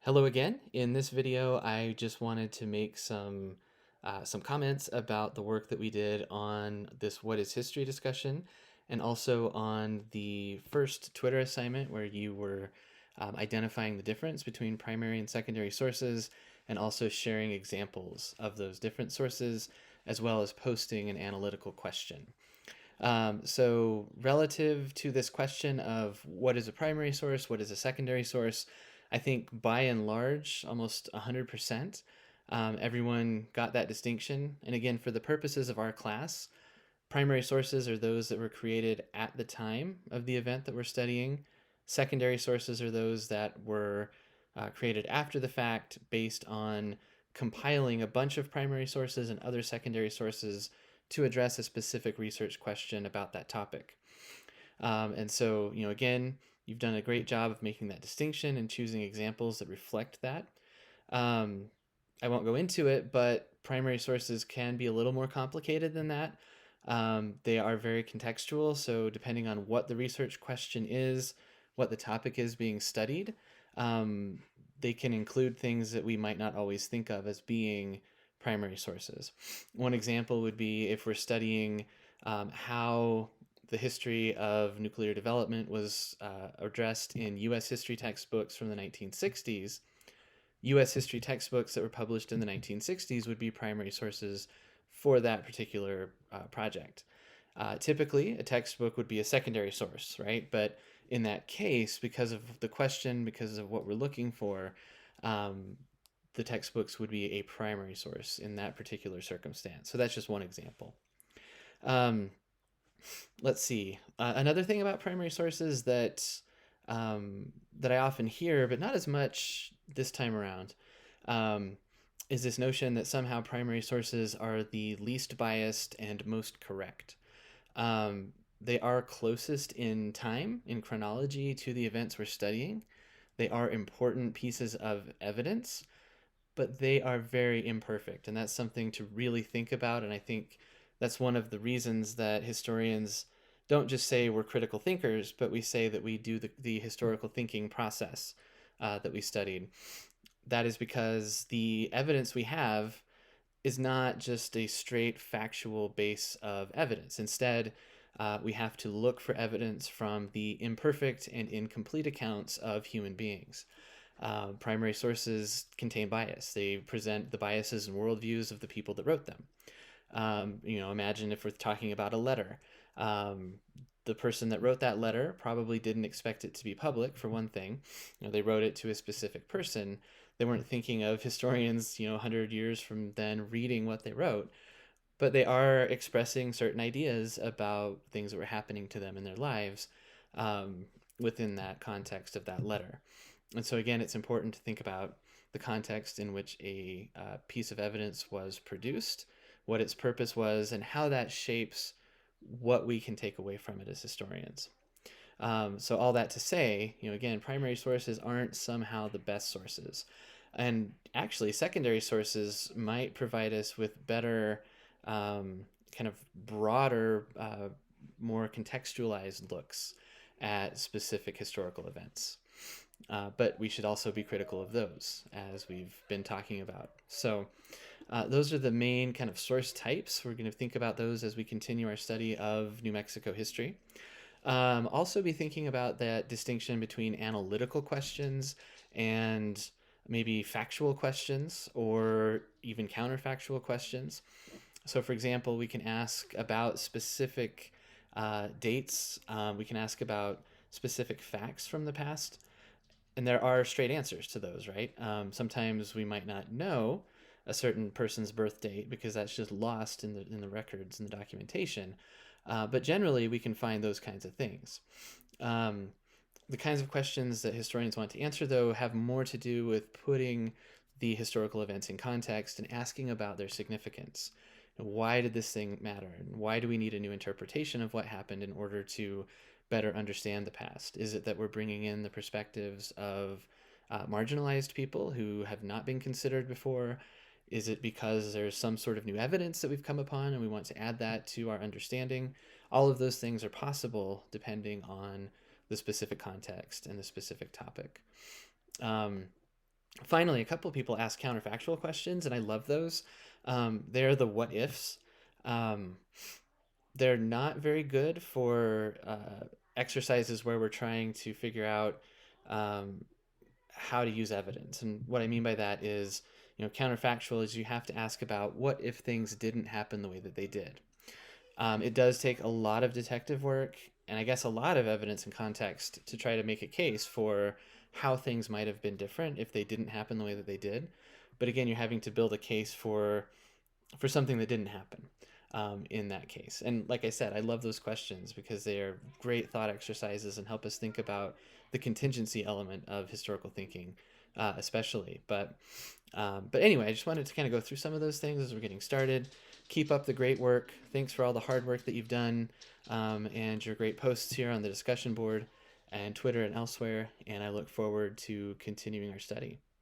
Hello again. In this video, I just wanted to make some comments about the work that we did on this "What is History" discussion, and also on the first Twitter assignment where you were identifying the difference between primary and secondary sources, and also sharing examples of those different sources, as well as posting an analytical question. So relative to this question of what is a primary source, what is a secondary source, I think by and large, almost 100%, everyone got that distinction. And again, for the purposes of our class, primary sources are those that were created at the time of the event that we're studying. Secondary sources are those that were created after the fact based on compiling a bunch of primary sources and other secondary sources to address a specific research question about that topic. And so, again, you've done a great job of making that distinction and choosing examples that reflect that. Um, I won't go into it, but primary sources can be a little more complicated than that. They are very contextual, so depending on what the research question is, what the topic is being studied, um, they can include things that we might not always think of as being primary sources. One example would be if we're studying how the history of nuclear development was addressed in U.S. history textbooks from the 1960s. U.S. history textbooks that were published in the 1960s would be primary sources for that particular project. Typically, a textbook would be a secondary source, right? But in that case, because of the question, because of what we're looking for, um, the textbooks would be a primary source in that particular circumstance. So that's just one example. Um, let's see. Another thing about primary sources um, that I often hear, but not as much this time around, um, is this notion that somehow primary sources are the least biased and most correct. Um, they are closest in time, in chronology, to the events we're studying. They are important pieces of evidence, but they are very imperfect. And that's something to really think about. And I think that's one of the reasons that historians don't just say we're critical thinkers, but we say that we do the historical thinking process that we studied. That is because the evidence we have is not just a straight factual base of evidence. Instead, we have to look for evidence from the imperfect and incomplete accounts of human beings. Primary sources contain bias. They present the biases and worldviews of the people that wrote them. Imagine if we're talking about a letter. Um, the person that wrote that letter probably didn't expect it to be public, for one thing. They wrote it to a specific person. They weren't thinking of historians, 100 years from then reading what they wrote, but they are expressing certain ideas about things that were happening to them in their lives um, within that context of that letter. And so, again, it's important to think about the context in which a piece of evidence was produced, what its purpose was, and how that shapes what we can take away from it as historians. So all that to say, again, primary sources aren't somehow the best sources. And actually, secondary sources might provide us with better, kind of broader, more contextualized looks at specific historical events. But we should also be critical of those, as we've been talking about. So those are the main kind of source types. We're going to think about those as we continue our study of New Mexico history. Also be thinking about that distinction between analytical questions and maybe factual questions or even counterfactual questions. So, for example, we can ask about specific dates. We can ask about specific facts from the past, and there are straight answers to those, right? Sometimes we might not know a certain person's birth date because that's just lost in the records and the documentation. But generally, we can find those kinds of things. Um, the kinds of questions that historians want to answer, though, have more to do with putting the historical events in context and asking about their significance. Why did this thing matter? And why do we need a new interpretation of what happened in order to better understand the past? Is it that we're bringing in the perspectives of marginalized people who have not been considered before? Is it because there's some sort of new evidence that we've come upon and we want to add that to our understanding? All of those things are possible depending on the specific context and the specific topic. Um, Finally, a couple of people ask counterfactual questions, and I love those. They're the what ifs. Um, they're not very good for exercises where we're trying to figure out um, how to use evidence. And what I mean by that is, counterfactual is you have to ask about what if things didn't happen the way that they did. It does take a lot of detective work and I guess a lot of evidence and context to try to make a case for how things might have been different if they didn't happen the way that they did. But again, you're having to build a case for something that didn't happen in that case. And like I said, I love those questions because they are great thought exercises and help us think about the contingency element of historical thinking, especially. But anyway, I just wanted to kind of go through some of those things as we're getting started. Keep up the great work. Thanks for all the hard work that you've done and your great posts here on the discussion board and Twitter and elsewhere. And I look forward to continuing our study.